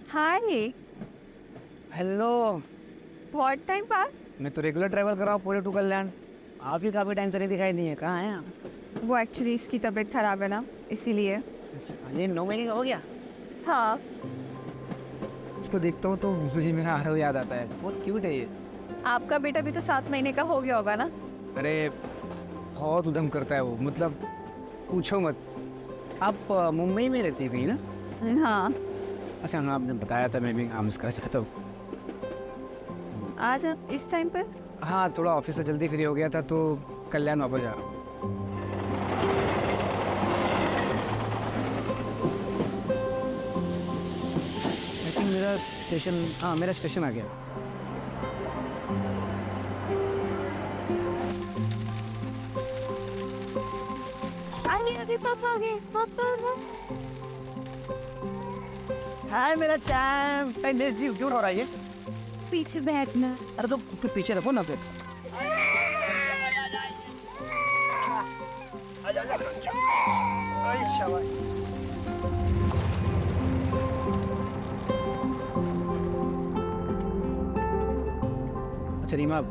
हाय। Hello. बहुत time बाद। मैं तो रेगुलर ट्रैवल कर रहा हूँ पूरे टू कल्याण। आप ही काफ़ी टाइम से नहीं दिखाई दिए, कहाँ हैं आप? वो एक्चुअली इसकी तबीयत खराब है ना, इसीलिए। ये 9 महीने का हो गया। हाँ। इसको देखता हूँ तो मुझे मेरा आरव याद आता है, बहुत क्यूट है ये। आपका बेटा भी तो 7 महीने का हो गया होगा ना। अरे बहुत उधम करता है वो, मतलब पूछो मत। आप मुंबई में रहती है कहीं ना? हाँ। अच्छा हाँ, आपने बताया था, मैं भी काम कर सकता हूँ। आज आप इस टाइम पर? हाँ, थोड़ा ऑफिस से जल्दी फ्री हो गया था तो कल्याण वापस जा रहा हूँ। आई थिंक मेरा स्टेशन, हाँ मेरा स्टेशन आ गया। आगे पापा आगे पापा। हाय मेरा चैम्प, आई मिस्ड यू। क्यों हो रहा है ये? पीछे बैठना। अरे तो उसके पीछे रखो ना फिर। अच्छा रीमा,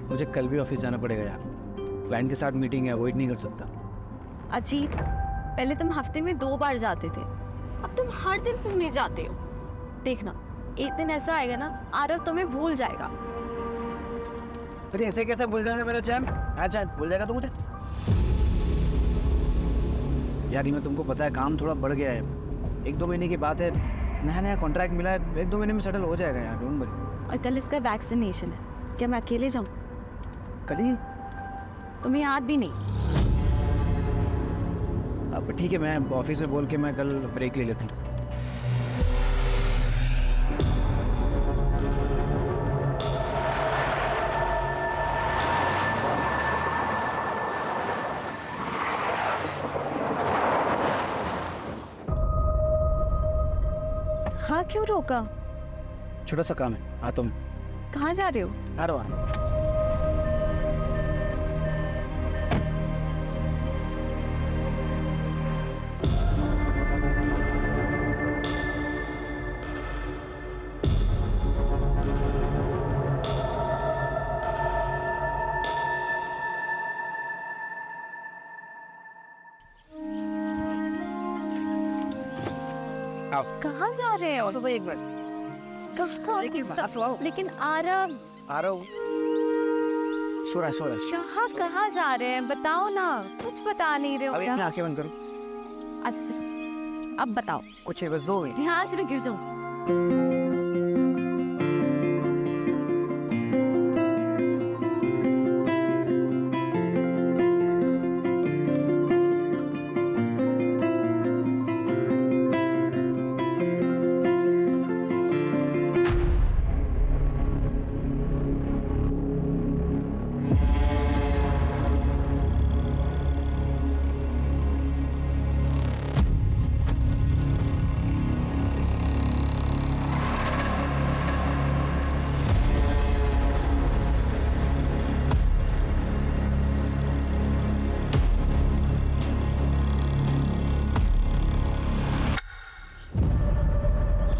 मुझे कल भी ऑफिस जाना पड़ेगा यार। क्लाइंट के साथ मीटिंग है, अवॉइड नहीं कर सकता। अजीत, पहले तुम हफ्ते में 2 बार जाते थे, अब तुम हर दिन घूमने जाते हो। देखना, एक दिन ऐसा आएगा ना, आरव तुम्हें भूल जाएगा। अरे ऐसे कैसे भूल जाएगा मेरा चैम्प? अच्छा भूल जाएगा तो मुझे यार। रीमा तुमको पता है काम थोड़ा बढ़ गया है, 1-2 महीने की बात है। नया नया कॉन्ट्रैक्ट मिला है, 1-2 महीने में सेटल हो जाएगा यार, डोंट वरी। और कल इसका वैक्सीनेशन है, क्या मैं अकेले जाऊं? कल ही? तुम्हें याद भी नहीं? अब ठीक है, मैं ऑफिस में बोल के मैं कल ब्रेक ले लेती हूँ। हाँ, क्यों रोका? छोटा सा काम है, आता हूँ। कहाँ जा रहे हो? आ रहा हूँ। आओ। कहाँ जा रहे हो? तो भाई एक मिनट। लेकिन आरव। आ रहा हूँ। सो रहा है, सो रहा है। जहाँ कहाँ जा रहे हैं बताओ ना, कुछ बता नहीं रहे हो अभी क्या? अपनी आंखें बंद करो। अच्छा, अब बताओ। कुछ है, बस 2 मिनट। ध्यान से मैं गिर जाऊं।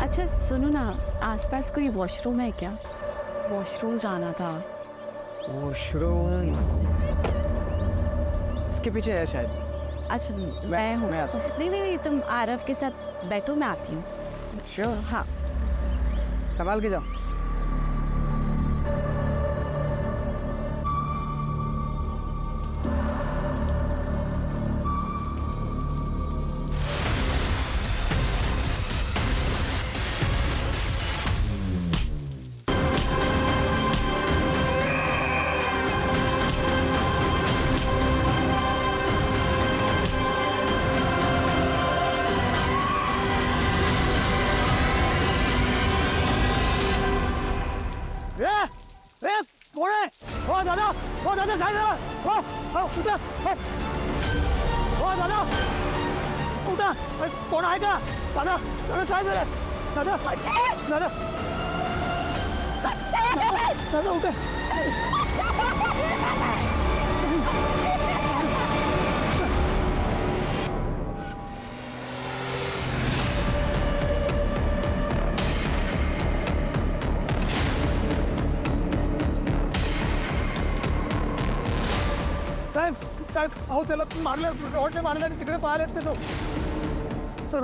अच्छा सुनो ना, आसपास कोई वॉशरूम है क्या? वॉशरूम जाना था। वॉशरूम इसके पीछे है शायद। अच्छा, मैं हूँ। मैं आता हूँ। नहीं नहीं नहीं, तुम आरव के साथ बैठो, मैं आती हूँ। श्योर। हाँ। संभाल के जाओ। कौन है? ओ दादा, ओ दादा साइड में। ओ उधर। ओ दादा उधर, कौन आएगा? दादा दादा साइड में। दादा दादा दादा उधर। साहेब अहो त्याला मारलं रॉडने मारलं आणि तिकडे पाहायला येत नाही तो तर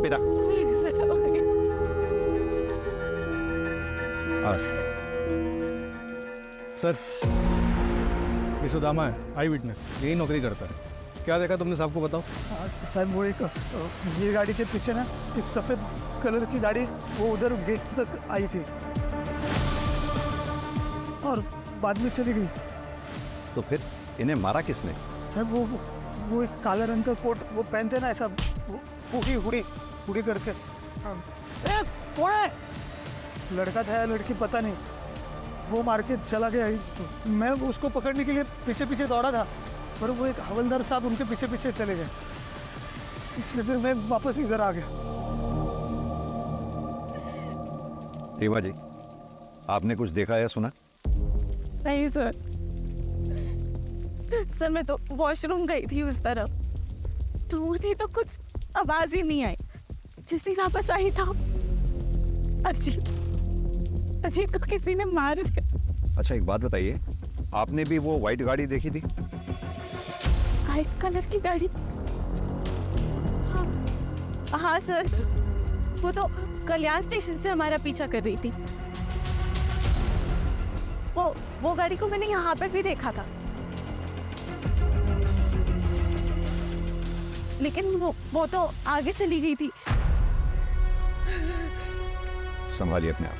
बेटा सर ये सुदामा है, आई विटनेस, यही नौकरी करता है। क्या देखा तुमने, साहब को बताओ। साहब वो एक ये गाड़ी के पीछे ना एक सफ़ेद कलर की गाड़ी वो उधर गेट तक आई थी और बाद में चली गई। तो फिर इन्हें मारा किसने? साहब वो एक काले रंग का कोट वो पहनते ना ऐसा हुडी हुडी हुडी करके। कौन है? लड़का था या लड़की पता नहीं, वो मार के चला गया। मैं उसको पकड़ने के लिए पीछे पीछे दौड़ा था पर वो एक हवलदार साहब उनके पीछे पीछे चले गए, इसलिए फिर मैं वापस इधर आ गया। रीवा जी, आपने कुछ देखा या सुना? नहीं सर, सर मैं तो वॉशरूम गई थी उस तरफ, दूर थी तो कुछ आवाज ही नहीं आई। जिसे वापस आई था अजीत को किसी ने मार दिया। अच्छा एक बात बताइए, आपने भी वो व्हाइट गाड़ी देखी थी? व्हाइट कलर की गाड़ी? हाँ सर, वो तो कल्याण स्टेशन से हमारा पीछा कर रही थी। वो गाड़ी को मैंने यहाँ पे भी देखा था, लेकिन वो तो आगे चली गई थी। संभालिए अपने आप।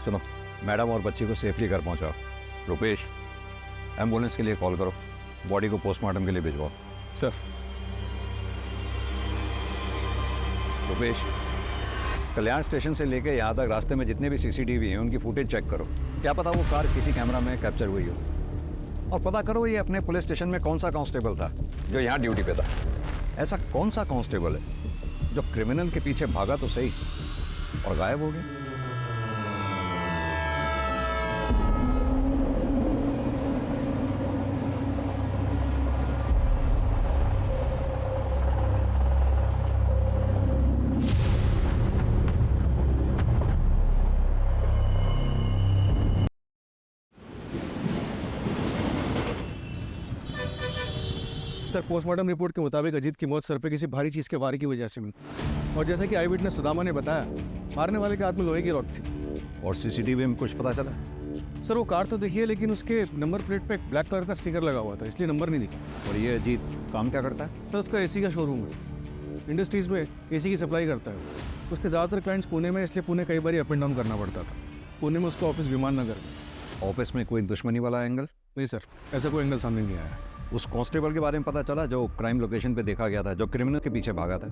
सुनो, मैडम और बच्ची को सेफली घर पहुंचाओ। रुपेश, एम्बुलेंस के लिए कॉल करो, बॉडी को पोस्टमार्टम के लिए भिजवाओ। सर। रुपेश, कल्याण स्टेशन से लेके यहाँ तक रास्ते में जितने भी सीसीटीवी हैं उनकी फुटेज चेक करो, क्या पता वो कार किसी कैमरा में कैप्चर हुई हो। और पता करो ये अपने पुलिस स्टेशन में कौन सा कांस्टेबल था जो यहाँ ड्यूटी पे था। ऐसा कौन सा कांस्टेबल है जो क्रिमिनल के पीछे भागा तो सही और गायब हो गया। सर, पोस्टमार्टम रिपोर्ट के मुताबिक अजीत की मौत सर पे किसी भारी चीज़ के वार की वजह से हुई, और जैसे कि आई विटनेस सुदामा ने बताया, मारने वाले के हाथ में लोहे की रॉड थी। और सीसीटीवी में कुछ पता चला? सर वो कार तो दिखी है, लेकिन उसके नंबर प्लेट पे एक ब्लैक कलर का स्टिकर लगा हुआ था, इसलिए नंबर नहीं दिखा। और ये अजीत काम क्या करता है? सर उसका एसी का शोरूम है, इंडस्ट्रीज़ में एसी की सप्लाई करता है। उसके ज़्यादातर क्लाइंट्स पुणे में, इसलिए पुणे कई बार अप एंड डाउन करना पड़ता था। पुणे में उसका ऑफिस विमान नगर में। ऑफिस में कोई दुश्मनी वाला एंगल? नहीं सर, ऐसा कोई एंगल सामने नहीं आया। उस कांस्टेबल के बारे में पता चला जो क्राइम लोकेशन पे देखा गया था, जो क्रिमिनल के पीछे भागा था?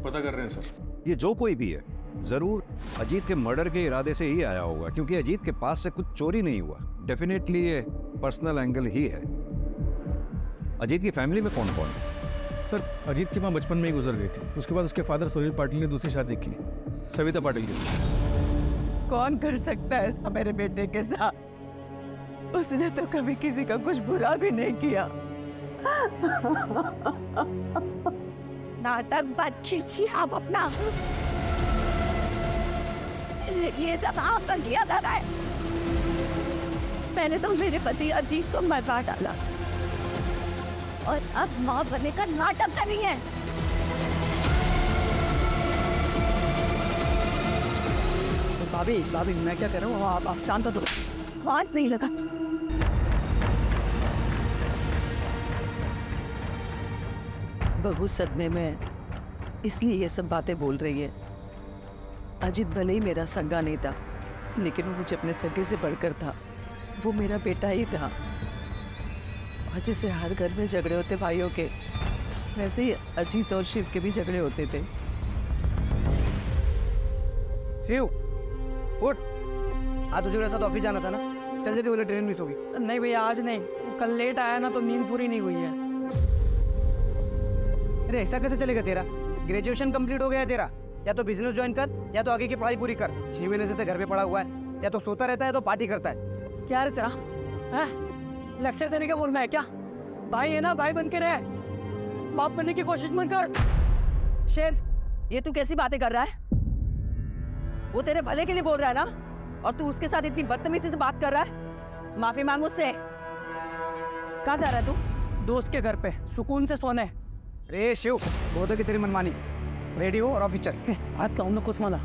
पता कर रहे हैं सर। ये जो कोई भी है जरूर अजीत के मर्डर के इरादे से ही आया होगा, क्योंकि अजीत के पास से कुछ चोरी नहीं हुआ। डेफिनेटली ये पर्सनल एंगल ही है। अजीत की फैमिली में कौन कौन है? सर अजीत की माँ बचपन में ही गुजर गई थी, उसके बाद उसके फादर सुनील पाटिल ने दूसरी शादी की, सविता पाटिल के साथ। कौन कर सकता है ऐसा मेरे बेटे के साथ? उसने तो कभी किसी का कुछ बुरा भी नहीं किया। नाटक बात खींची आप अपना, ये सब आपका किया जा रहा है। मैंने तो मेरे पति अजीत को मरवा डाला और अब माँ बनने का नाटक कर रही है। भाभी मैं क्या कह रहा हूँ, आप शांत हो। हाथ नहीं लगा। बहू सदमे में इसलिए ये सब बातें बोल रही है। अजीत भले ही मेरा सगा नहीं था, लेकिन वो मुझे अपने सगे से बढ़कर था। वो मेरा बेटा ही था। और जैसे हर घर में झगड़े होते भाइयों के, वैसे ही अजीत और शिव के भी झगड़े होते थे। शिव उठ, आज तुझे मेरे साथ ऑफिस जाना था ना, चल जल्दी बोले ट्रेन मिस होगी। नहीं भैया आज नहीं, कल लेट आया ना तो नींद पूरी नहीं हुई है। अरे ऐसा कैसे चलेगा तेरा? ग्रेजुएशन कंप्लीट हो गया है तेरा, या तो बिजनेस ज्वाइन कर या तो आगे की पढ़ाई पूरी कर। 6 महीने से तो घर पे पड़ा हुआ है, या तो सोता रहता है तो पार्टी करता है। क्या रे तेरा है? लेक्चर देने का बोलना है क्या? भाई है ना, भाई बन के रहे, बाप बनने की कोशिश मत कर। शिव, ये तू कैसी बातें कर रहा है? वो तेरे भले के लिए बोल रहा है ना, और तू उसके साथ इतनी बदतमीजी से बात कर रहा है। माफी मांग उससे। कहाँ जा रहा है तू? दोस्त के घर पे सुकून से सोने। अरे शिव, बहुत होगी तेरी मनमानी। रेडी हो और ऑफिस चल। हाथ का उन्हें कुछ माला।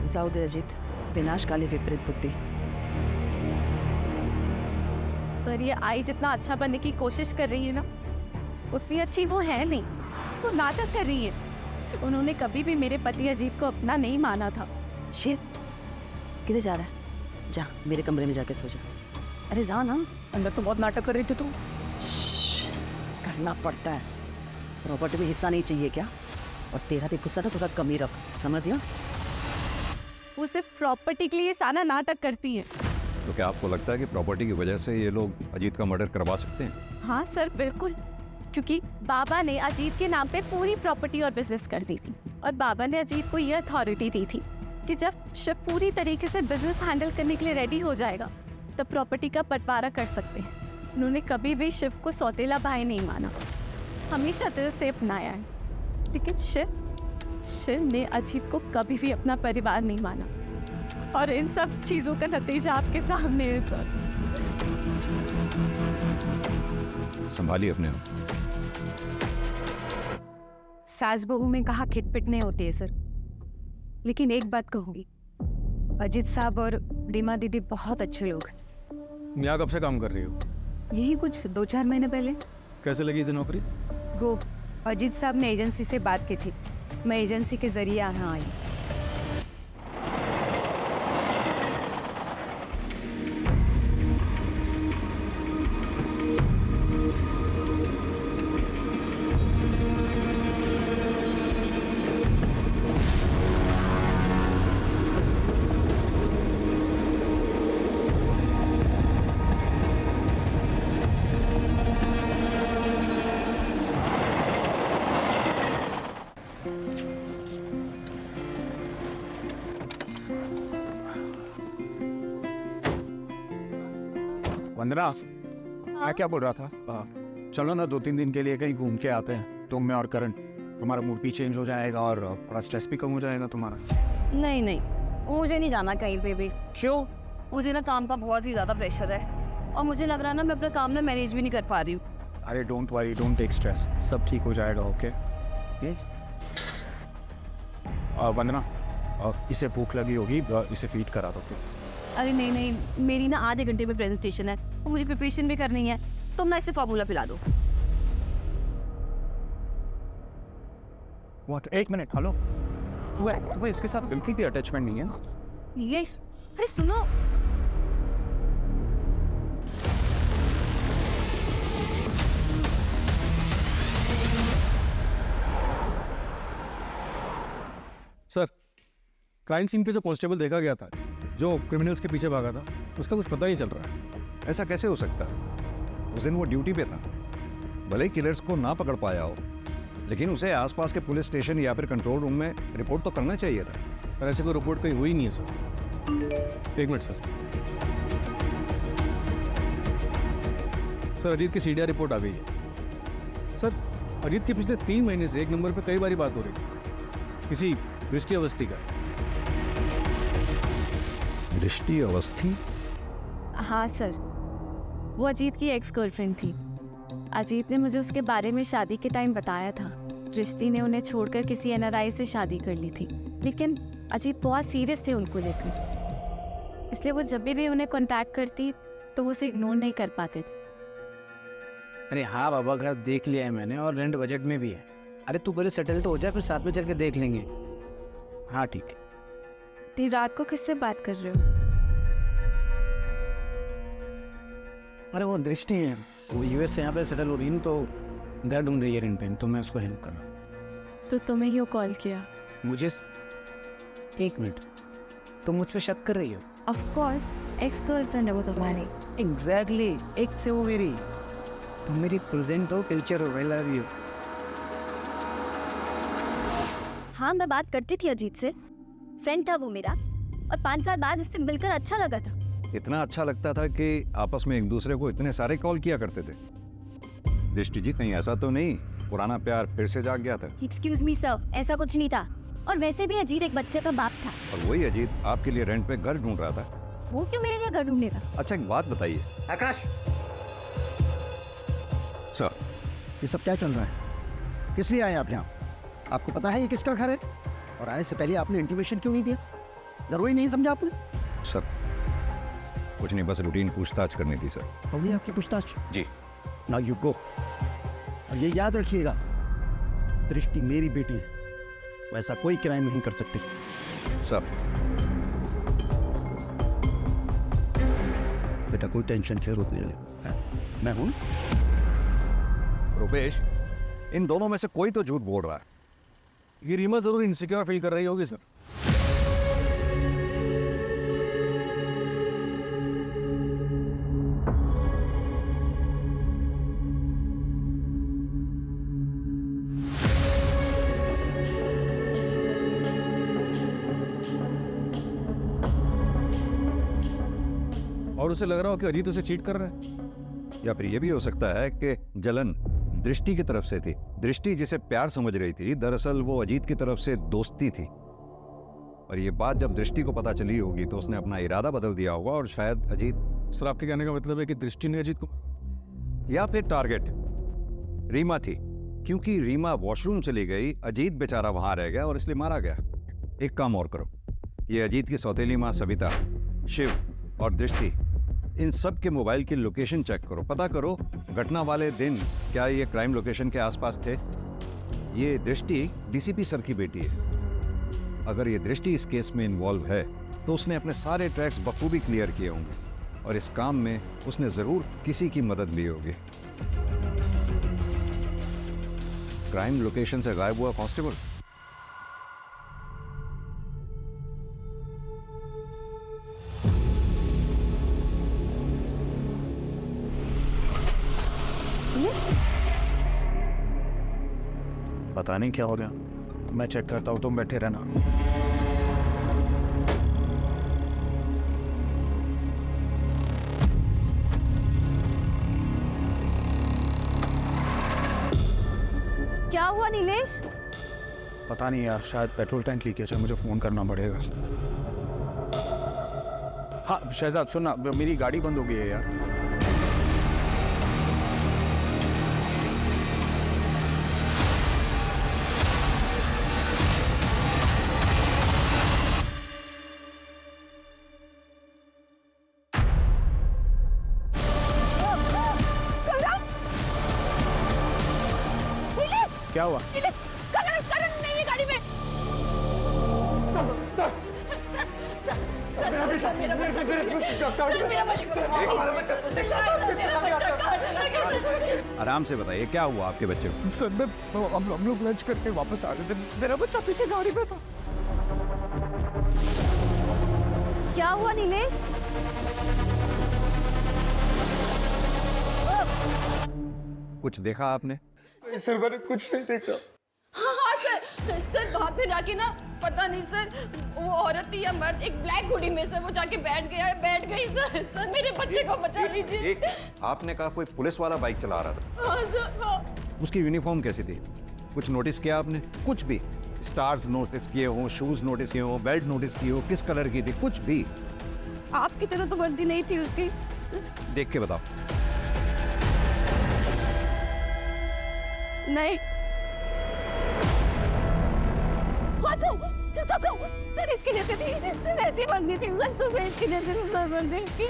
जाऊ दे अजीत, विनाशकाली विपरीत बुद्धि। पर ये आई जितना अच्छा बनने की कोशिश कर रही है ना, उतनी अच्छी वो है नहीं। वो नाटक कर रही है। उन्होंने कभी भी मेरे पति अजीत को अपना नहीं माना था। शिव, किधर जा रहा है? जा मेरे कमरे में जाके सो जा। अरे जा ना। अंदर तो बहुत नाटक कर रही थी तू। करना पड़ता है, प्रॉपर्टी में हिस्सा नहीं चाहिए क्या? और तेरा भी गुस्सा ना थोड़ा कम ही रख, समझ लिया? वो सिर्फ प्रॉपर्टी के लिए सारा नाटक करती है। तो क्या आपको लगता है कि प्रॉपर्टी की वजह से ये लोग अजीत का मर्डर करवा सकते हैं? हाँ सर, बिल्कुल। क्योंकि बाबा ने अजीत के नाम पे पूरी प्रॉपर्टी और बिजनेस कर दी थी, और बाबा ने अजीत को ये अथॉरिटी दी थी कि जब शिव पूरी तरीके से बिजनेस हैंडल करने के लिए रेडी हो जाएगा तब प्रॉपर्टी का बंटवारा कर सकते हैं। उन्होंने कभी भी शिव को सौतेला भाई नहीं माना, हमेशा दिल से अपनाया है। लेकिन शिव ने अजीत को कभी भी अपना परिवार नहीं माना, और इन सब चीजों का नतीजा आपके सामने है सर। संभालिए अपने आप। सास बहू में कहा खिटपिट नहीं होती है सर, लेकिन एक बात कहूंगी, अजीत साहब और रीमा दीदी बहुत अच्छे लोग हैं। यहाँ कब से काम कर रही हो? यही कुछ 2-4 महीने पहले। कैसे लगी थी नौकरी? वो अजीत साहब ने एजेंसी से बात की थी, मैं एजेंसी के जरिए यहाँ आई। वंदना, मैं क्या बोल रहा था, चलो ना 2-3 दिन के लिए कहीं घूम के आते हैं, तुम मैं और करण। तुम्हारा मूड भी चेंज हो जाएगा और थोड़ा स्ट्रेस भी कम हो जाएगा तुम्हारा। नहीं नहीं, मुझे नहीं जाना कहीं पे भी। क्यों? मुझे ना काम का बहुत ही ज़्यादा प्रेशर है, और मुझे लग रहा है ना मैं अपना काम ना मैनेज भी नहीं कर पा रही हूँ। अरे don't worry, don't take stress, सब ठीक हो जाएगा। ओके वंदना, इसे भूख लगी होगी, इसे फीड करा दो प्लीज। अरे नहीं नहीं, मेरी ना आधे घंटे में प्रेजेंटेशन है और मुझे प्रिपरेशन भी करनी है। तुम ना इसे फार्मूला पिला दो। व्हाट? 1 minute, hello. तुम्हें इसके साथ बिल्कुल भी अटैचमेंट नहीं है ना? यस, अरे सुनो। सर, क्राइम सीन पे जो कांस्टेबल देखा गया था, जो क्रिमिनल्स के पीछे भागा था, उसका कुछ पता नहीं चल रहा है। ऐसा कैसे हो सकता है? उस दिन वो ड्यूटी पे था, भले ही किलर्स को ना पकड़ पाया हो, लेकिन उसे आसपास के पुलिस स्टेशन या फिर कंट्रोल रूम में रिपोर्ट तो करना चाहिए था। पर ऐसे कोई रिपोर्ट कहीं हुई नहीं है sir. 1 minute sir. Sir, Ajit की सीडीआर रिपोर्ट आ गई है। सर, अजीत के पिछले 3 महीने से एक नंबर पे कई बारी बात हो रही है, किसी दृष्टि अवस्थी का। दृष्टि अवस्थी? हाँ सर, वो अजीत की एक्स गर्लफ्रेंड थी। अजीत ने मुझे उसके बारे में शादी के टाइम बताया था। दृष्टि ने उन्हें छोड़कर किसी एनआरआई से शादी कर ली थी, लेकिन अजीत बहुत सीरियस थे उनको लेकर, इसलिए वो जब भी उन्हें कांटेक्ट करती तो वो उसे इग्नोर नहीं कर पाते थे। अरे हाँ बाबा, घर देख लिया है मैंने और रेंट बजट में भी है। अरे तू पहले सेटल तो हो जाए, फिर साथ में चल के देख लेंगे। हाँ ठीक है। इतनी रात को किससे बात कर रहे हो? अरे वो दृष्टि है, वो यूएस से यहाँ पे सेटल हो रही है, तो घर ढूंढ रही है रेंट पे, तो मैं उसको हेल्प कर रहा हूँ। तो तुम्हें क्यों कॉल किया? मुझे 1 मिनट, तुम मुझ पे शक कर रही हो? ऑफ कोर्स, एक्स गर्लफ्रेंड है वो तुम्हारी। एग्जैक्टली, एक से वो मेरी, तुम मेरी प्रेजेंट हो, फ्यूचर हो। I love you. हाँ, मैं बात करती थी अजीत से, फ्रेंड था वो मेरा, और 5 साल बाद इससे मिलकर अच्छा लगा था। इतना अच्छा लगता था कि आपस में एक दूसरे को इतने सारे कॉल किया करते थे। दृष्टि जी, कहीं ऐसा तो नहीं पुराना प्यार फिर से जाग गया था? एक्सक्यूज मी सर, ऐसा कुछ नहीं था। और वैसे भी अजीत एक बच्चे का बाप था। और वही अजीत आपके लिए रेंट पे घर ढूंढ रहा था। वो क्यों मेरे लिए घर ढूंढेगा? अच्छा, एक बात बताइए आकाश, सर। ये सब क्या चल रहा है? किस लिए आए आप यहाँ? आपको पता है ये किसका घर है? और आने से पहले आपने इंटीमेशन क्यों नहीं दिया? जरूरी नहीं समझा आपने? सर कुछ नहीं, बस रूटीन पूछताछ करनी थी सर। हो गई आपकी पूछताछ? जी। Now you go. और ये याद रखिएगा, दृष्टि मेरी बेटी है, वैसा कोई क्राइम नहीं कर सकती। सर। बेटा कोई टेंशन खेर होती है, मैं हूं। रुपेश, इन दोनों में से कोई तो झूठ बोल रहा है। ये रीमा जरूर इनसिक्योर फील कर रही होगी सर। और उसे लग रहा हो कि अजीत उसे चीट कर रहा है। या फिर ये भी हो सकता है कि जलन दृष्टि की तरफ से थी। दृष्टि जिसे प्यार समझ रही थी, दरअसल वो अजीत की तरफ से दोस्ती थी। और ये बात जब दृष्टि को पता चली होगी तो उसने अपना इरादा बदल दिया होगा और शायद अजीत। सर आपके कहने का मतलब है कि दृष्टि ने अजीत को, या फिर टारगेट रीमा थी, क्योंकि रीमा वॉशरूम चली गई, अजीत बेचारा वहां रह गया और इसलिए मारा गया। एक काम और करो, ये अजीत की सौतेली माँ सविता, शिव और दृष्टि, इन सब के मोबाइल की लोकेशन चेक करो। पता करो घटना वाले दिन क्या ये क्राइम लोकेशन के आसपास थे। ये दृष्टि डीसीपी सर की बेटी है। अगर ये दृष्टि इस केस में इन्वॉल्व है तो उसने अपने सारे ट्रैक्स बखूबी क्लियर किए होंगे और इस काम में उसने जरूर किसी की मदद ली होगी। क्राइम लोकेशन से गायब हुआ कांस्टेबल। पता नहीं क्या हो गया, मैं चेक करता हूँ, तुम बैठे रहना। क्या हुआ नीलेश? पता नहीं यार, शायद पेट्रोल टैंक लीकेज है, मुझे फोन करना पड़ेगा। हाँ शहजाद सुनना, मेरी गाड़ी बंद हो गई है यार। क्या हुआ? करण नहीं है गाड़ी में। आराम से बताइए क्या हुआ आपके बच्चे को? सर हम लोग लंच करके वापस आ गए थे, मेरा बच्चा पीछे गाड़ी में था। क्या हुआ नीलेश? कुछ देखा आपने? सर मैंने कुछ नहीं देखा। हाँ सर वहाँ पे जाके ना, पता नहीं सर वो औरत थी या मर्द, एक ब्लैक हुडी में से वो जाके बैठ गई सर मेरे बच्चे को बचा लीजिए। आपने कहा कोई पुलिस वाला बाइक चला रहा था? हाँ सर हाँ। उसकी यूनिफॉर्म कैसी थी? कुछ नोटिस किया आपने? कुछ भी? स्टार्स नोटिस किए हो, शूज नोटिस किए हो, बेल्ट नोटिस की हो, किस कलर की थी, कुछ भी? आपकी तरह तो वर्दी नहीं थी उसकी। देख के बताओ। नहीं। सर इसकी जैसे थी, सर ऐसी वर्दी थी, सर तो इसकी जैसे सर वर्दी थी।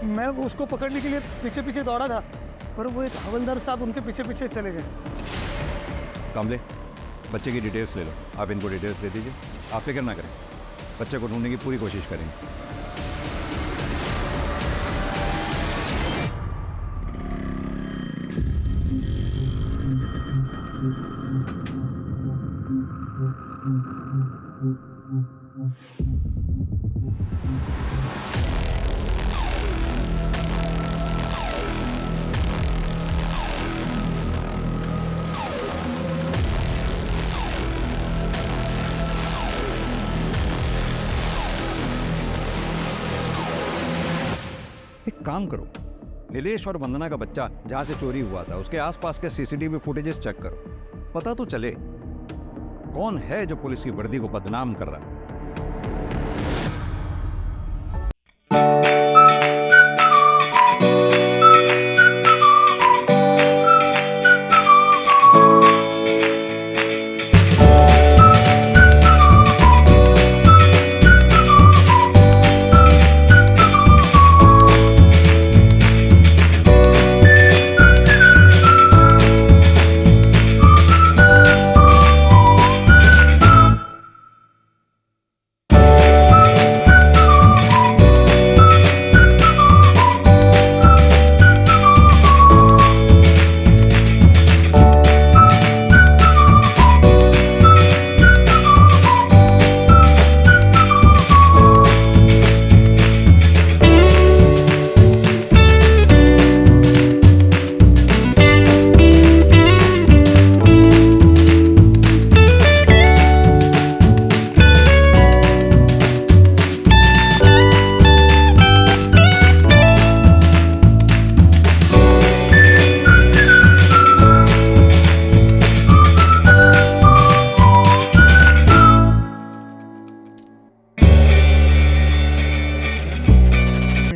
मैं वो उसको पकड़ने के लिए पीछे पीछे दौड़ा था, पर वो एक हवलदार साहब उनके पीछे पीछे चले गए। कामले, बच्चे की डिटेल्स ले लो। आप इनको डिटेल्स दे दीजिए। आप फिक्र ना करें, बच्चे को ढूंढने की पूरी कोशिश करेंगे। एक काम करो, नीलेश और वंदना का बच्चा जहां से चोरी हुआ था उसके आसपास के सीसीटीवी फुटेजेस चेक करो। पता तो चले कौन है जो पुलिस की वर्दी को बदनाम कर रहा है।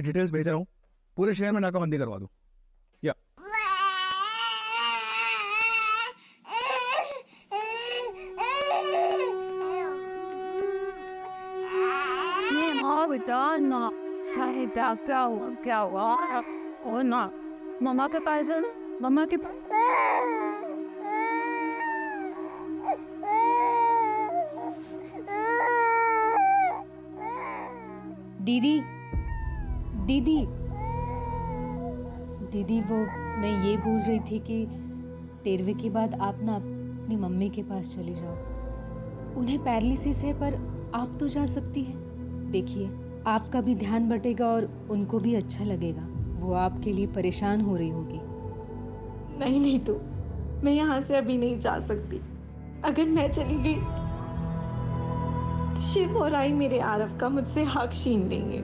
डिटेल्स भेज रहा हूँ, पूरे शहर में नाकाबंदी करवा दो। या बेटा ना सारे क्या हुआ और ना मम्मा के पास है, मम्मा के पास। दीदी दीदी दीदी, वो मैं ये बोल रही थी कि 13वीं के बाद आप ना अपनी मम्मी के पास चली जाओ। उन्हें पैरालिसिस है पर आप तो जा सकती हैं। देखिए, आपका भी ध्यान बटेगा और उनको भी अच्छा लगेगा। वो आपके लिए परेशान हो रही होगी। नहीं तो मैं यहाँ से अभी नहीं जा सकती। अगर मैं चली गई तो शिव और आई मेरे आरव का मुझसे हक छीन लेंगे।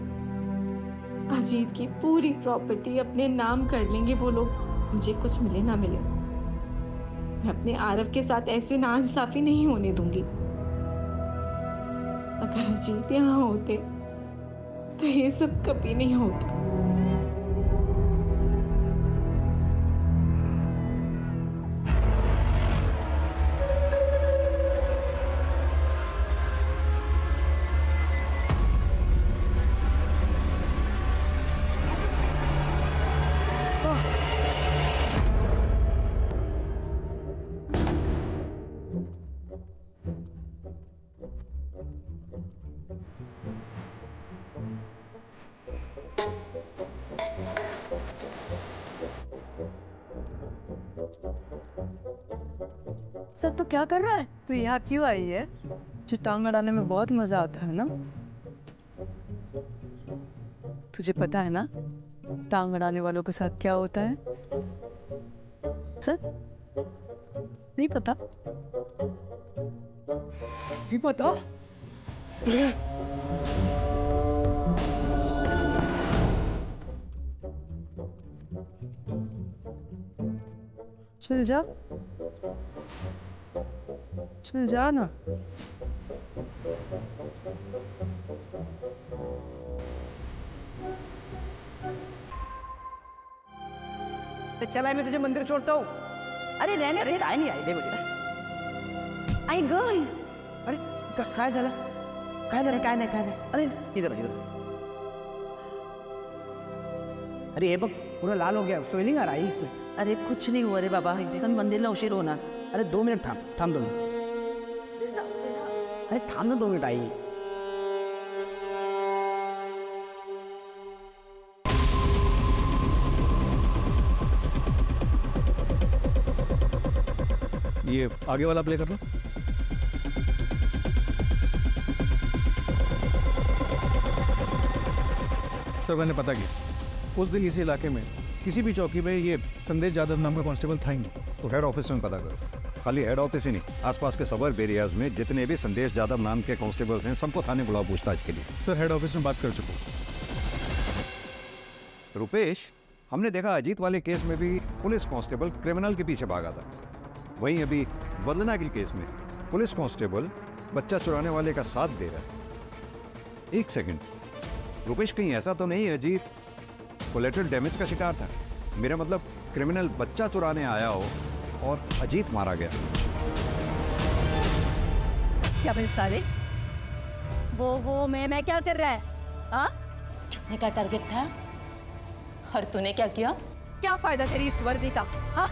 अजीत की पूरी प्रॉपर्टी अपने नाम कर लेंगे वो लोग, मुझे कुछ मिले ना मिले। मैं अपने आरव के साथ ऐसे नाइंसाफी नहीं होने दूंगी। अगर अजीत यहाँ होते तो ये सब कभी नहीं होता। सर तो क्या कर रहा है? तो यहाँ क्यों आई है? जो टांग अड़ाने में बहुत मजा आता है ना। तुझे पता है ना टांग अड़ाने वालों के साथ क्या होता है? सर नहीं पता? नहीं पता? चल जा, चल जा ना। चला मैं तुझे मंदिर छोड़ता हूँ। अरे रहने रे, आए नहीं आई दे मुझे। आई गई। अरे काय झालं? काय नाही। अरे इधर इधर। अरे ये बघ पूरा लाल हो गया, स्वेलिंग आ रहा है इसमें। अरे कुछ नहीं हुआ रे बाबा, मंदिर ला उशीर होणार। अरे 2 मिनट थाम, थाम 2 मिनट। अरे थाम ना 2 मिनट आई। ये आगे वाला प्ले कर लो। सर मैंने पता किया, उस दिन इसी इलाके में किसी भी चौकी पे ये संदेश यादव नाम का कांस्टेबल था ही नहीं। तो हेड ऑफिस में पता करो। खाली हेड ऑफिस ही नहीं, आसपास के सबर्ब एरियाज में जितने भी संदेश यादव नाम के कांस्टेबल्स हैं सबको थाने बुलाओ पूछताछ के लिए। सर हेड ऑफिस में बात कर चुका हूँ। रुपेश, हमने देखा अजीत वाले केस में भी पुलिस कांस्टेबल क्रिमिनल के पीछे भागा था। वहीं अभी वंदना के केस में पुलिस कांस्टेबल बच्चा चुराने वाले का साथ दे रहा है। एक सेकंड, रुपेश कहीं ऐसा तो नहीं अजीत कोलेटरल डैमेज का शिकार था? मेरा मतलब क्रिमिनल बच्चा चुराने आया हो और अजीत मारा गया। क्या भाई सारे वो मैं क्या कर रहा है? हाँ, कितने का टारगेट था और तूने क्या किया? क्या फायदा तेरी इस वर्दी का? हाँ,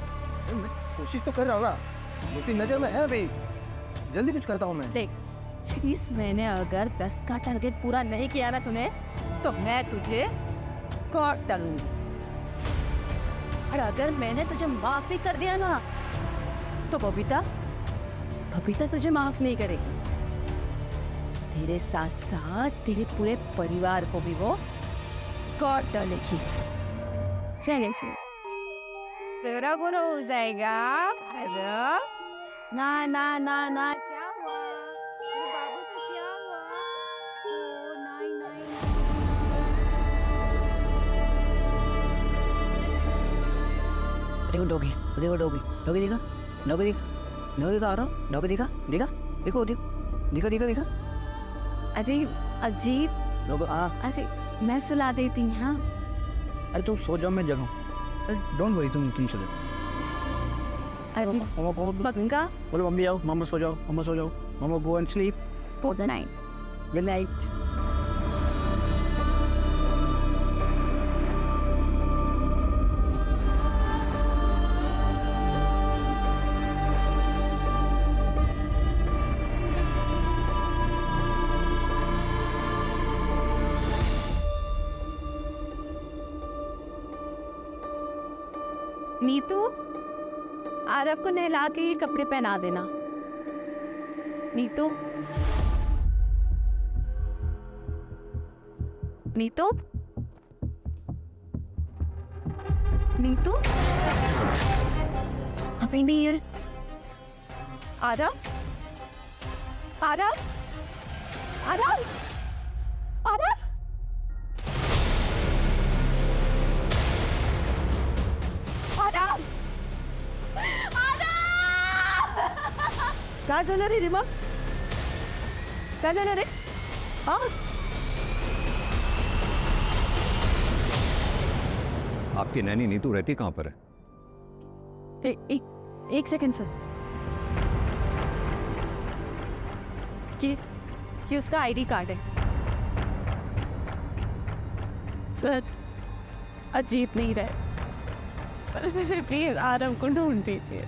कोशिश तो कर रहा हूँ ना, मोटी नजर में है भाई, जल्दी कुछ करता हूँ मैं। देख, इस महीने अगर 10 का टारगेट पूरा नहीं किया ना तूने, तो मैं तुझे काट डालूंगी। और अगर मैंने तुझे माफ भी कर दिया ना, तो बबीता तुझे माफ नहीं करेगी। तेरे साथ साथ तेरे पूरे परिवार को भी वो काट डालेगी। चले फिर तेरा गुरु हो जाएगा। ना ना ना ना, क्या हुआ मेरे बाबू को? क्या हुआ? ओ नहीं नहीं, देखो डॉगी, देखो डॉगी, डॉगी दिखा, डॉगी दिखा, डॉगी दिखा, आ रहा हूँ, डॉगी दिखा, दिखा, देखो दिखा, दिखा, दिखा। अजीब डॉगी, हाँ। अरे मैं सुला देती हूँ। हाँ, अरे तुम सो जाओ, मैं जगाऊँ। डोंट वरी, तुम सो जाओ। अरे पक्का? बोलो मम्मी आओ, मम्मा सो जाओ, मम्मा सो जाओ, मम्मा go and sleep. For the night. Good night. Neetu, Aarav को नहला के ये कपड़े पहना देना। नीतू, नीतू, नीतू, अभी नील, आरव, आरव, आरव, आरव, आरव, काय झालं रे रिमा? काय झालं रे? हाँ, आपकी नैनी नीतू रहती कहाँ पर है? एक सेकंड सर, ये उसका आईडी कार्ड है सर। अजीत नहीं रहे, पर मुझे प्लीज आरव को ढूंढ दीजिए।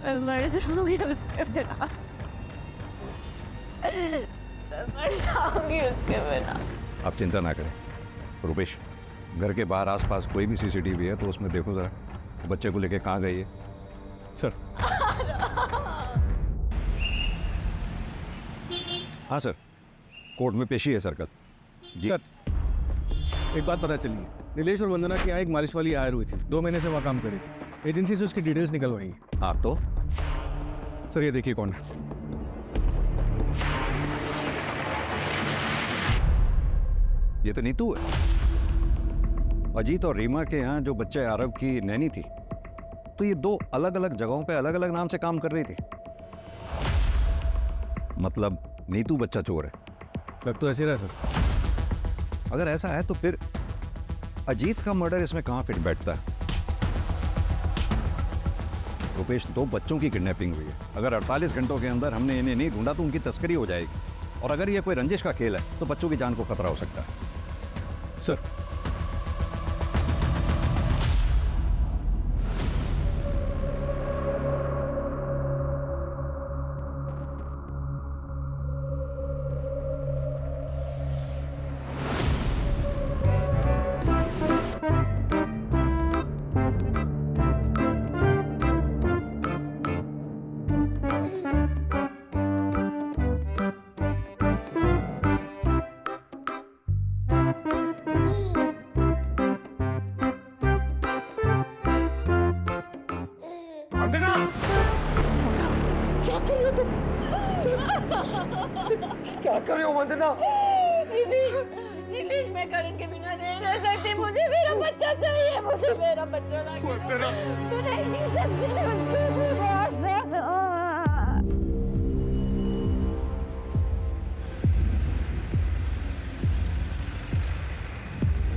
मैं मर जाऊंगी उसके बिना, मर जाऊंगी उसके बिना। आप चिंता ना करें रुपेश, घर के बाहर आसपास कोई भी सीसीटीवी है तो उसमें देखो जरा, बच्चे को लेके कहाँ गई है? सर हाँ सर, कोर्ट में पेशी है सर कल। जी सर, एक बात पता चली, नीलेश और वंदना की यहाँ एक मालिश वाली हायर हुई थी, 2 महीने से वहाँ काम करी थी। एजेंसी से उसकी डिटेल्स निकलवाई है। आप तो सर ये देखिए कौन है। ये तो नीतू है। अजीत और रीमा के यहाँ जो बच्चे आरव की नैनी थी, तो ये 2 अलग अलग जगहों पे अलग अलग नाम से काम कर रही थी। मतलब नीतू बच्चा चोर है। लग तो ऐसे रहा सर। अगर ऐसा है तो फिर अजीत का मर्डर इसमें कहाँ फिट बैठता है? रुपेश, 2 बच्चों की किडनैपिंग हुई है। अगर 48 घंटों के अंदर हमने इन्हें नहीं ढूंढा तो उनकी तस्करी हो जाएगी, और अगर ये कोई रंजिश का खेल है तो बच्चों की जान को खतरा हो सकता है। सर क्या कर रहे हो वंदना? नीलेश, मैं करण के बिना नहीं रह सकती। मुझे मेरा बच्चा चाहिए, मुझे मेरा बच्चा चाहिए। मैं नहीं जी सकती।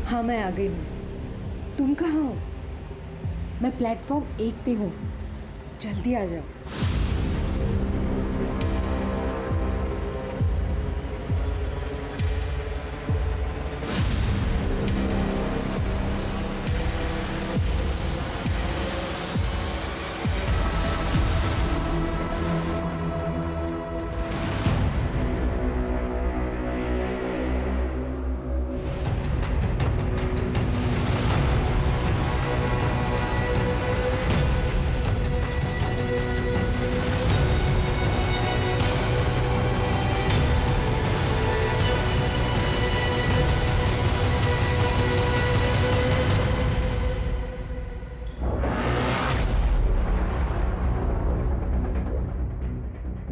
हाँ मैं आ गई हूँ। तुम कहाँ हो? मैं प्लेटफॉर्म 1 पे हूँ, जल्दी आ जाओ।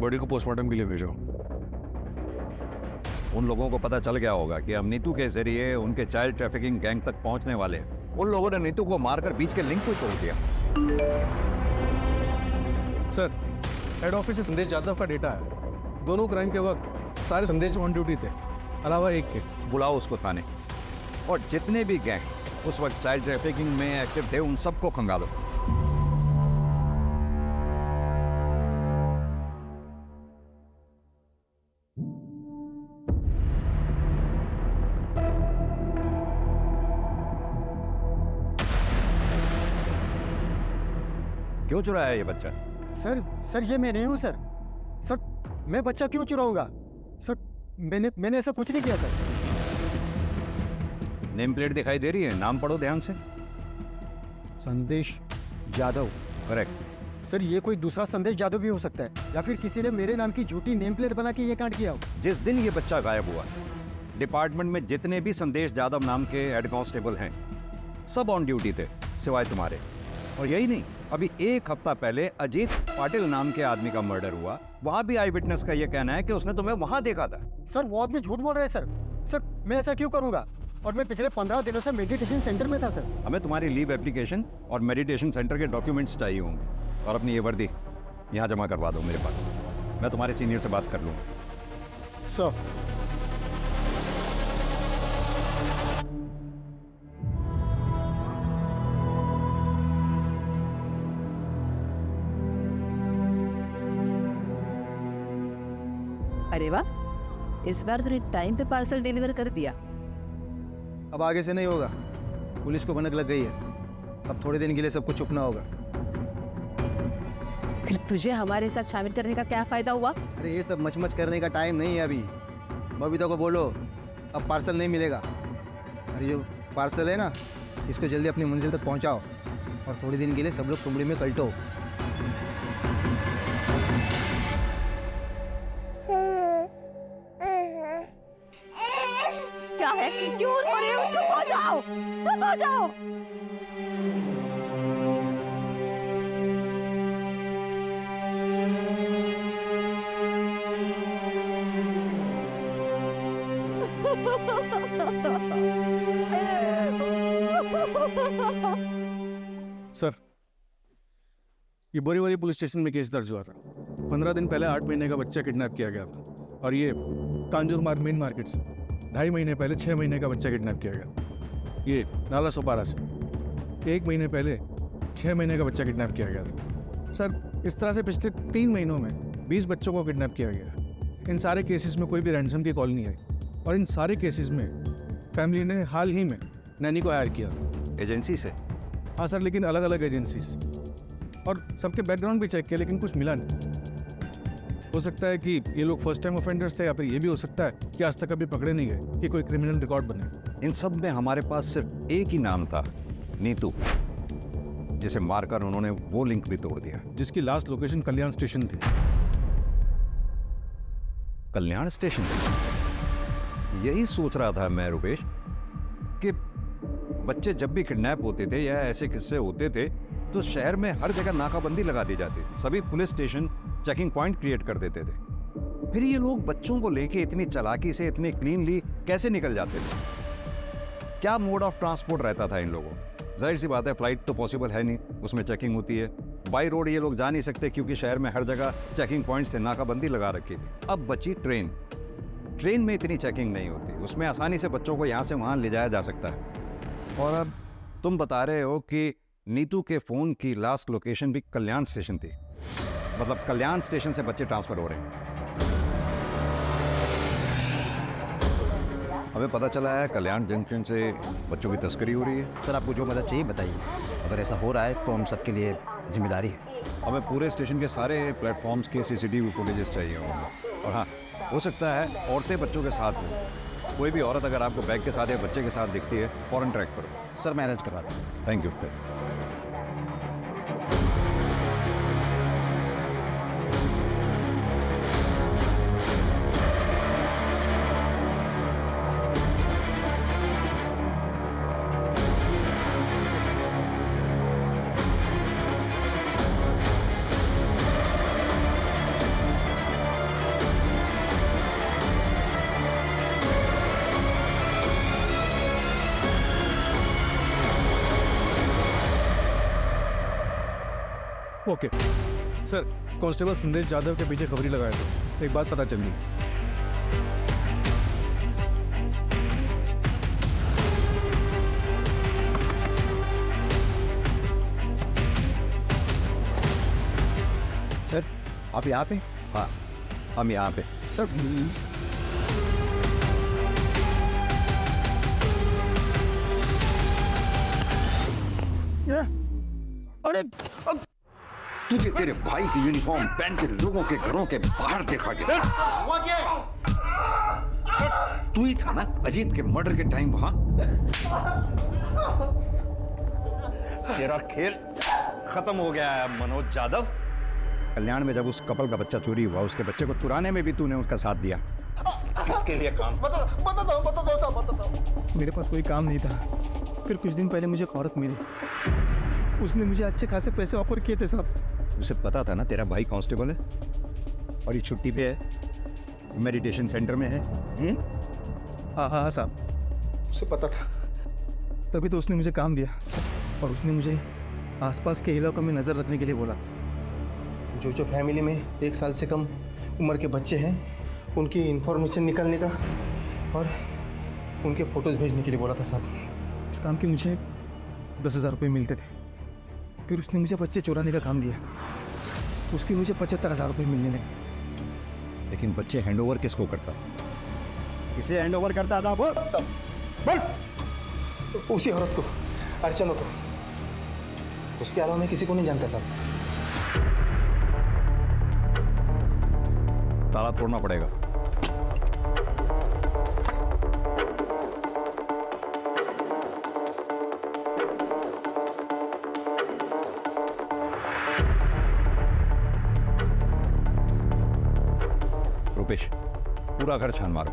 बॉडी को पोस्टमार्टम के लिए भेजो। उन लोगों को पता चल गया होगा कि हम नीतू के जरिए उनके चाइल्ड ट्रैफिकिंग गैंग तक पहुंचने वाले हैं। उन लोगों ने नीतू को मारकर बीच के लिंक को तोड़ दिया। सर, हेड ऑफिस से संदेश यादव का डेटा है। दोनों क्राइम के वक्त सारे संदेश ऑन ड्यूटी थे, अलावा एक के। बुलाओ उसको थाने, और जितने भी गैंग उस वक्त चाइल्ड ट्रैफिकिंग में एक्टिव थे उन सबको खंगालो। क्यों चुराया ये बच्चा? सर ये मैं नहीं हूँ सर। सर मैं बच्चा क्यों चुराऊंगा? सर मैंने ऐसा कुछ नहीं किया सर। नेम प्लेट दिखाई दे रही है, नाम पढ़ो ध्यान से। संदेश यादव। करेक्ट। सर ये कोई दूसरा संदेश यादव भी हो सकता है, या फिर किसी ने मेरे नाम की झूठी नेम प्लेट बना के ये कांड किया हो। जिस दिन ये बच्चा गायब हुआ, डिपार्टमेंट में जितने भी संदेश यादव नाम के हेड कांस्टेबल हैं सब ऑन ड्यूटी थे, सिवाय तुम्हारे। और यही नहीं, अभी 1 हफ्ता पहले अजीत पाटिल नाम के आदमी का मर्डर हुआ, वहां भी आई विटनेस का यह कहना है कि उसने तुम्हें वहां देखा था। सर वो आदमी झूठ बोल रहे हैं सर। सर मैं ऐसा क्यों करूंगा? और मैं पिछले 15 दिनों से मेडिटेशन सेंटर में था सर। हमें तुम्हारी लीव एप्लीकेशन और मेडिटेशन सेंटर के डॉक्यूमेंट्स चाहिए होंगे, और अपनी ये वर्दी यहाँ जमा करवा दो मेरे पास। मैं तुम्हारे सीनियर से बात कर लूँगा। सर, अरे वाह, इस बार तूने टाइम पे पार्सल डिलीवर कर दिया। अब आगे से नहीं होगा। पुलिस को भनक लग गई है। अब थोड़े दिन के लिए सबको चुपना होगा। फिर तुझे हमारे साथ शामिल करने का क्या फायदा हुआ? अरे ये सब मचमच करने का टाइम नहीं है अभी। बबीता को बोलो अब पार्सल नहीं मिलेगा। अरे जो पार्सल है ना, इसको जल्दी अपनी मंजिल तक पहुंचाओ, और थोड़े दिन के लिए सब लोग सुमड़ी में कल्टो। क्या है? क्यों रो रहे हो? चुप हो जाओ, चुप हो जाओ। सर, ये बोरीवली पुलिस स्टेशन में केस दर्ज हुआ था। 15 दिन पहले 8 महीने का बच्चा किडनैप किया गया था, और ये कांजूर मार्ग मेन मार्केट से 2.5 महीने पहले 6 महीने का बच्चा किडनैप किया गया। ये नाला सोपारा से 1 महीने पहले 6 महीने का बच्चा किडनैप किया गया था। सर, इस तरह से पिछले 3 महीनों में 20 बच्चों को किडनैप किया गया। इन सारे केसेस में कोई भी रैंसम की कॉल नहीं आई, और इन सारे केसेस में फैमिली ने हाल ही में नैनी को हायर किया। एजेंसी से? हाँ सर, लेकिन अलग अलग एजेंसी से, और सबके बैकग्राउंड भी चेक किया, लेकिन कुछ मिला नहीं। हो सकता है कि ये लोग फर्स्ट टाइम ऑफेंडर्स थे, या फिर ये भी हो सकता है कि आज तक अभी पकड़े नहीं गए, कि कोई क्रिमिनल रिकॉर्ड बने। इन सब में हमारे पास सिर्फ एक ही नाम था, नीतू, जिसे मारकर उन्होंने वो लिंक भी तोड़ दिया, जिसकी लास्ट लोकेशन कल्याण स्टेशन थी। कल्याण स्टेशन? यही सोच रहा था मैं रुपेश, कि बच्चे जब भी किडनैप होते थे या ऐसे किस्से होते थे तो शहर में हर जगह नाकाबंदी लगा दी जाती थी, सभी police station checking point create कर देते थे। फिर ये लोग बच्चों को लेके इतनी चालाकी से इतने क्लीनली कैसे निकल जाते थे? क्या मोड ऑफ ट्रांसपोर्ट रहता था इन लोगों? जाहिर सी बात है फ्लाइट तो पॉसिबल है नहीं, उसमें चेकिंग होती है। बाई रोड ये लोग जा नहीं सकते क्योंकि शहर में हर जगह चेकिंग पॉइंट से नाकाबंदी लगा रखी थी। अब बची ट्रेन। ट्रेन में इतनी चेकिंग नहीं होती, उसमें आसानी से बच्चों को यहाँ से वहाँ ले जाया जा सकता है। और अब तुम बता रहे हो कि नीतू के फ़ोन की लास्ट लोकेशन भी कल्याण स्टेशन थी, मतलब कल्याण स्टेशन से बच्चे ट्रांसफ़र हो रहे हैं। हमें पता चला है कल्याण जंक्शन से बच्चों की तस्करी हो रही है। सर आपको जो मदद चाहिए बताइए, अगर ऐसा हो रहा है तो हम सबके लिए जिम्मेदारी है। हमें पूरे स्टेशन के सारे प्लेटफॉर्म्स के CCTV फुटेजेस चाहिए होंगे। और हाँ, हो सकता है औरतें बच्चों के साथ हो। कोई भी औरत अगर आपको बैग के साथ या बच्चे के साथ दिखती है, फ़ौरन ट्रैक करो। सर मैं अरेंज करवाता हूँ। Thank you. Okay sir, constable संदेश जाधव के पीछे खबरी लगाया था। एक बात पता चल गई। सर आप यहाँ पे? हाँ, हम यहाँ पे। Sir please. अरे तुझे तेरे भाई की यूनिफॉर्म पहन के लोगों के घरों के बाहर देखा गया। तू ही था ना अजीत के मर्डर के टाइम वहां? तेरा खेल खत्म हो गया है मनोज जाधव। कल्याण में जब उस कपल का बच्चा चोरी हुआ, उसके बच्चे को चुराने में भी तूने उसका साथ दिया। किसके लिए काम? बताता। मेरे पास कोई काम नहीं था। फिर कुछ दिन पहले मुझे एक औरत मिली, उसने मुझे अच्छे खासे पैसे ऑफर किए थे साहब। उसे पता था ना तेरा भाई कांस्टेबल है और ये छुट्टी पे है, मेडिटेशन सेंटर में है। हाँ साहब, उसे पता था, तभी तो उसने मुझे काम दिया। और उसने मुझे आसपास के इलाकों में नज़र रखने के लिए बोला। जो फैमिली में 1 साल से कम उम्र के बच्चे हैं, उनकी इंफॉर्मेशन निकालने का और उनके फ़ोटोज़ भेजने के लिए बोला था साहब। इस काम के मुझे 10,000 रुपये मिलते थे। फिर उसने मुझे बच्चे चुराने का काम दिया, उसके मुझे 75,000 रुपये मिलने लगे। लेकिन बच्चे हैंडओवर किसको करता? किसे हैंडओवर करता था वो? सब बोल, उसी औरत को, अर्चना को। उसके अलावा मैं किसी को नहीं जानता साहब। ताला तोड़ना पड़ेगा। रुपेश, पूरा घर छान मारो।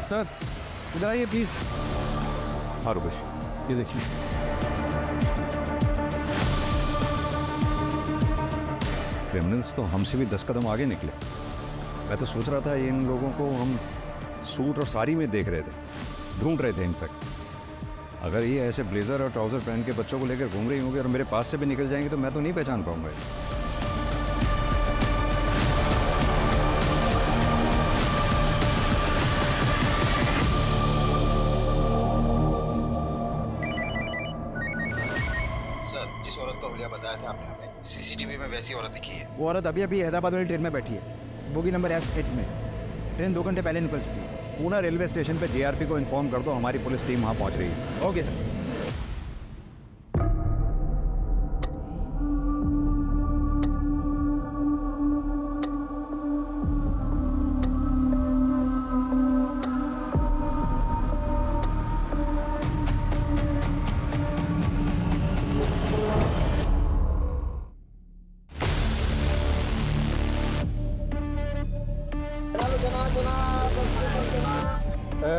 सर इधर आइए प्लीज। हाँ रुपेश, ये देखिए। क्रिमिनल्स तो हमसे भी 10 कदम आगे निकले। मैं तो सोच रहा था इन लोगों को हम सूट और साड़ी में देख रहे थे, ढूंढ रहे थे। इनफैक्ट अगर ये ऐसे ब्लेजर और ट्राउजर पहन के बच्चों को लेकर घूम रही होंगे और मेरे पास से भी निकल जाएंगे तो मैं तो नहीं पहचान पाऊंगा। जिस औरत का हुलिया बताया था आपने हमें, CCTV में वैसी औरत दिखी है। वो औरत अभी हैदराबाद वाली ट्रेन में बैठी है, बोगी नंबर S8 में। ट्रेन 2 घंटे पहले निकल चुकी है। पूना रेलवे स्टेशन पे GRP को इन्फॉर्म कर दो, हमारी पुलिस टीम वहाँ पहुँच रही है। Okay sir.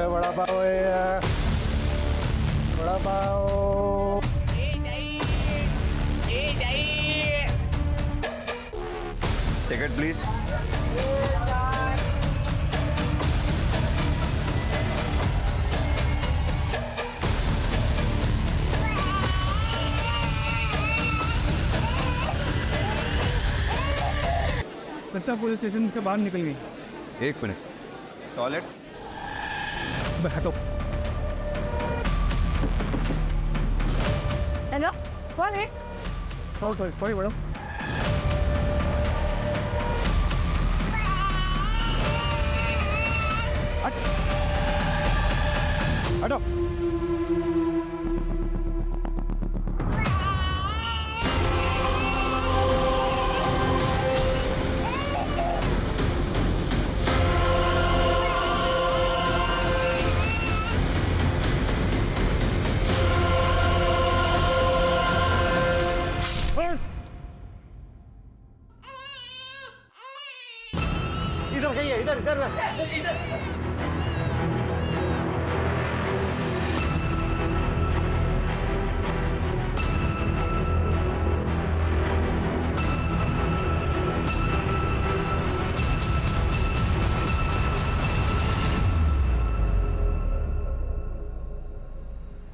वड़ा पाव है, वड़ा पाव। Ticket please. लगता पुलिस स्टेशन के बाहर निकल गई। एक मिनट, टॉयलेट। हटो। हेलो, कौन है? Sorry madam. हटो। इधर खाइए, इधर इधर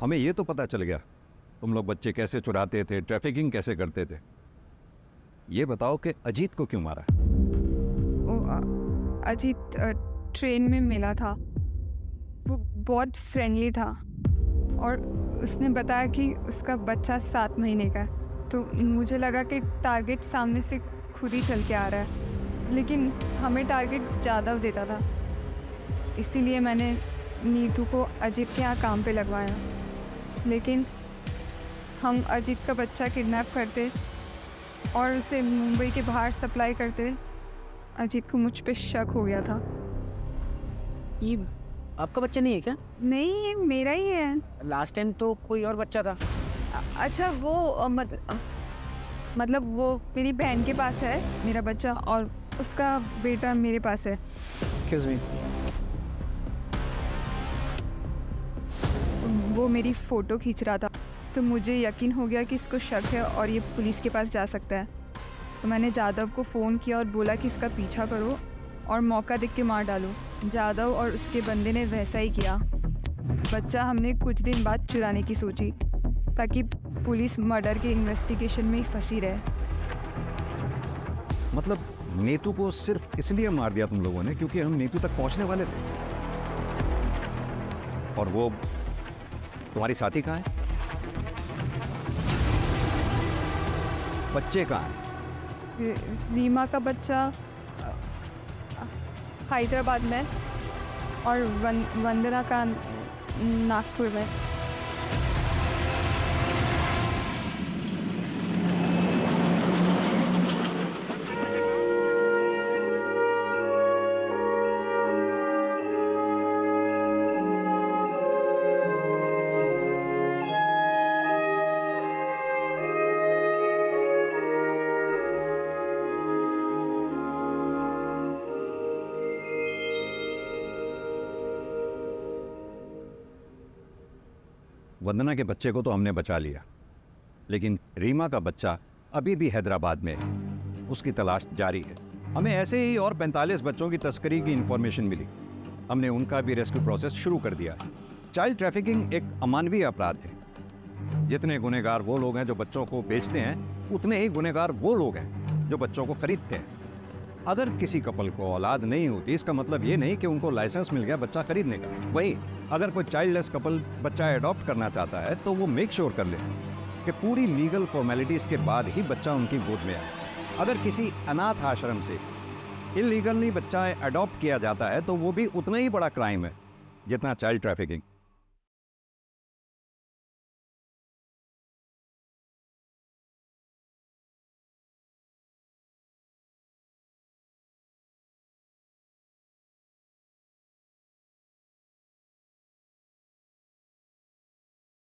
हमें ये तो पता चल गया तुम लोग बच्चे कैसे चुराते थे, ट्रैफिकिंग कैसे करते थे। ये बताओ कि अजीत को क्यों मारा? अजीत ट्रेन में मिला था, वो बहुत फ्रेंडली था और उसने बताया कि उसका बच्चा 7 महीने का है। तो मुझे लगा कि टारगेट सामने से खुद ही चल के आ रहा है, लेकिन हमें टारगेट ज़्यादा देता था, इसीलिए मैंने नीतू को अजीत के यहाँ काम पे लगवाया। लेकिन हम अजीत का बच्चा किडनैप करते और उसे मुंबई के बाहर सप्लाई करते। अजीत को मुझ पे शक हो गया था। ये आपका बच्चा नहीं है क्या? नहीं, ये मेरा ही है। लास्ट टाइम तो कोई और बच्चा था। अच्छा, वो मतलब वो मेरी बहन के पास है मेरा बच्चा, और उसका बेटा मेरे पास है। Excuse me. वो मेरी फ़ोटो खींच रहा था, तो मुझे यकीन हो गया कि इसको शक है और ये पुलिस के पास जा सकता है। तो मैंने जादव को फ़ोन किया और बोला कि इसका पीछा करो और मौका देख के मार डालो। जादव और उसके बंदे ने वैसा ही किया। बच्चा हमने कुछ दिन बाद चुराने की सोची ताकि पुलिस मर्डर के इन्वेस्टिगेशन में ही फंसी रहे। मतलब नीतू को सिर्फ इसलिए मार दिया तुम लोगों ने क्योंकि हम नीतू तक पहुंचने वाले थे? और वो तुम्हारी साथी कहाँ है? बच्चे कहाँ हैं? रीमा का बच्चा हैदराबाद में और वंदना का नागपुर में। वंदना के बच्चे को तो हमने बचा लिया, लेकिन रीमा का बच्चा अभी भी हैदराबाद में है। उसकी तलाश जारी है। हमें ऐसे ही और 45 बच्चों की तस्करी की इंफॉर्मेशन मिली। हमने उनका भी रेस्क्यू प्रोसेस शुरू कर दिया है। चाइल्ड ट्रैफिकिंग एक अमानवीय अपराध है। जितने गुनहगार वो लोग हैं जो बच्चों को बेचते हैं, उतने ही गुनहगार वो लोग हैं जो बच्चों को खरीदते हैं। अगर किसी कपल को औलाद नहीं होती, इसका मतलब ये नहीं कि उनको लाइसेंस मिल गया बच्चा खरीदने का। वहीं अगर कोई चाइल्डलेस कपल बच्चा अडॉप्ट करना चाहता है तो वो मेक श्योर कर ले कि पूरी लीगल फॉर्मेलिटीज़ के बाद ही बच्चा उनकी गोद में आए। अगर किसी अनाथ आश्रम से इलीगली बच्चा अडॉप्ट किया जाता है तो वो भी उतना ही बड़ा क्राइम है जितना चाइल्ड ट्रैफिकिंग।